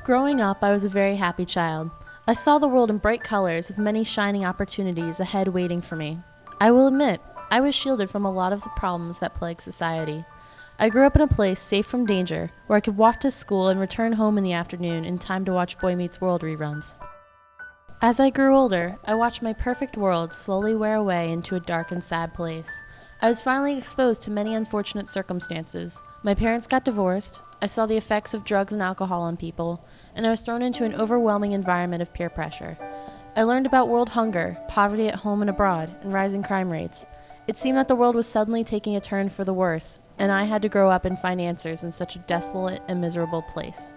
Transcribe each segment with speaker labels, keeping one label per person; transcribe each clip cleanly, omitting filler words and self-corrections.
Speaker 1: Growing up, I was a very happy child. I saw the world in bright colors with many shining opportunities ahead waiting for me. I will admit, I was shielded from a lot of the problems that plague society. I grew up in a place safe from danger, where I could walk to school and return home in the afternoon in time to watch Boy Meets World reruns. As I grew older, I watched my perfect world slowly wear away into a dark and sad place. I was finally exposed to many unfortunate circumstances. My parents got divorced, I saw the effects of drugs and alcohol on people, and I was thrown into an overwhelming environment of peer pressure. I learned about world hunger, poverty at home and abroad, and rising crime rates. It seemed that the world was suddenly taking a turn for the worse, and I had to grow up and find answers in such a desolate and miserable place.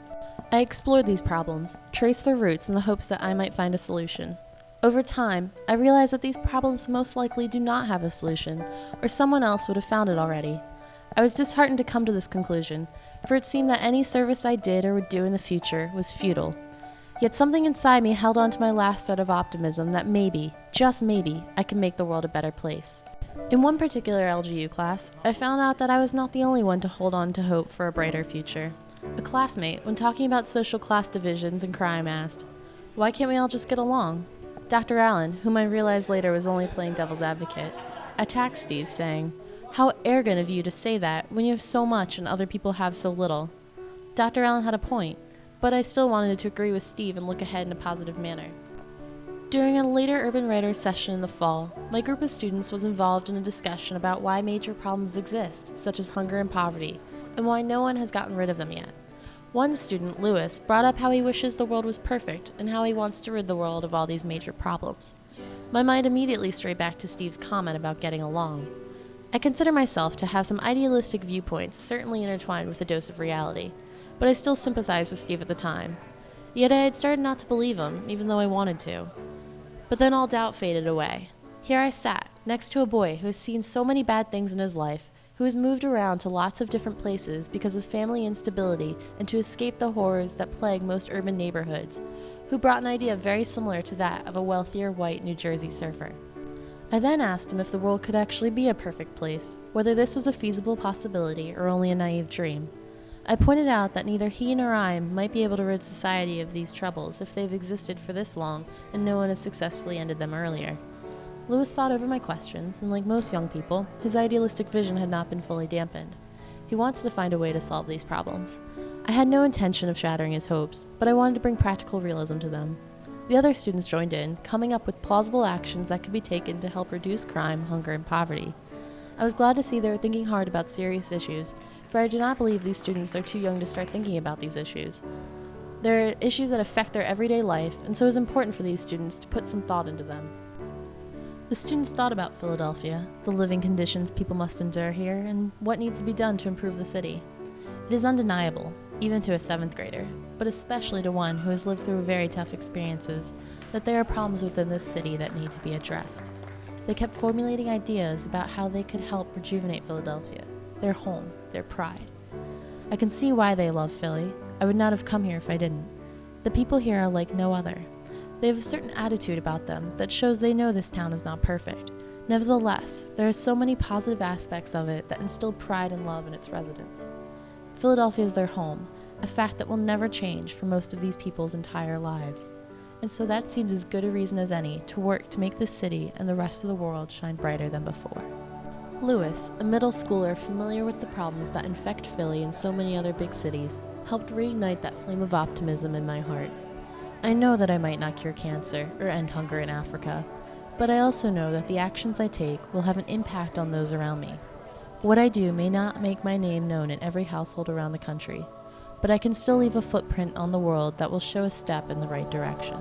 Speaker 1: I explored these problems, traced their roots in the hopes that I might find a solution. Over time, I realized that these problems most likely do not have a solution, or someone else would have found it already. I was disheartened to come to this conclusion, for it seemed that any service I did or would do in the future was futile. Yet something inside me held on to my last thread of optimism that maybe, just maybe, I could make the world a better place. In one particular LGU class, I found out that I was not the only one to hold on to hope for a brighter future. A classmate, when talking about social class divisions and crime, asked, "Why can't we all just get along?" Dr. Allen, whom I realized later was only playing devil's advocate, attacked Steve, saying, "How arrogant of you to say that when you have so much and other people have so little." Dr. Allen had a point, but I still wanted to agree with Steve and look ahead in a positive manner. During a later Urban Writers session in the fall, my group of students was involved in a discussion about why major problems exist, such as hunger and poverty, and why no one has gotten rid of them yet. One student, Lewis, brought up how he wishes the world was perfect and how he wants to rid the world of all these major problems. My mind immediately strayed back to Steve's comment about getting along. I consider myself to have some idealistic viewpoints, certainly intertwined with a dose of reality, but I still sympathized with Steve at the time. Yet I had started not to believe him, even though I wanted to. But then all doubt faded away. Here I sat, next to a boy who has seen so many bad things in his life, who has moved around to lots of different places because of family instability and to escape the horrors that plague most urban neighborhoods, who brought an idea very similar to that of a wealthier white New Jersey surfer. I then asked him if the world could actually be a perfect place, whether this was a feasible possibility or only a naive dream. I pointed out that neither he nor I might be able to rid society of these troubles if they've existed for this long and no one has successfully ended them earlier. Lewis thought over my questions, and like most young people, his idealistic vision had not been fully dampened. He wants to find a way to solve these problems. I had no intention of shattering his hopes, but I wanted to bring practical realism to them. The other students joined in, coming up with plausible actions that could be taken to help reduce crime, hunger, and poverty. I was glad to see they were thinking hard about serious issues, for I do not believe these students are too young to start thinking about these issues. They're issues that affect their everyday life, and so it is important for these students to put some thought into them. The students thought about Philadelphia, the living conditions people must endure here, and what needs to be done to improve the city. It is undeniable, even to a 7th grader, but especially to one who has lived through very tough experiences, that there are problems within this city that need to be addressed. They kept formulating ideas about how they could help rejuvenate Philadelphia, their home, their pride. I can see why they love Philly. I would not have come here if I didn't. The people here are like no other. They have a certain attitude about them that shows they know this town is not perfect. Nevertheless, there are so many positive aspects of it that instill pride and love in its residents. Philadelphia is their home, a fact that will never change for most of these people's entire lives. And so that seems as good a reason as any to work to make this city and the rest of the world shine brighter than before. Lewis, a middle schooler familiar with the problems that infect Philly and so many other big cities, helped reignite that flame of optimism in my heart. I know that I might not cure cancer or end hunger in Africa, but I also know that the actions I take will have an impact on those around me. What I do may not make my name known in every household around the country, but I can still leave a footprint on the world that will show a step in the right direction.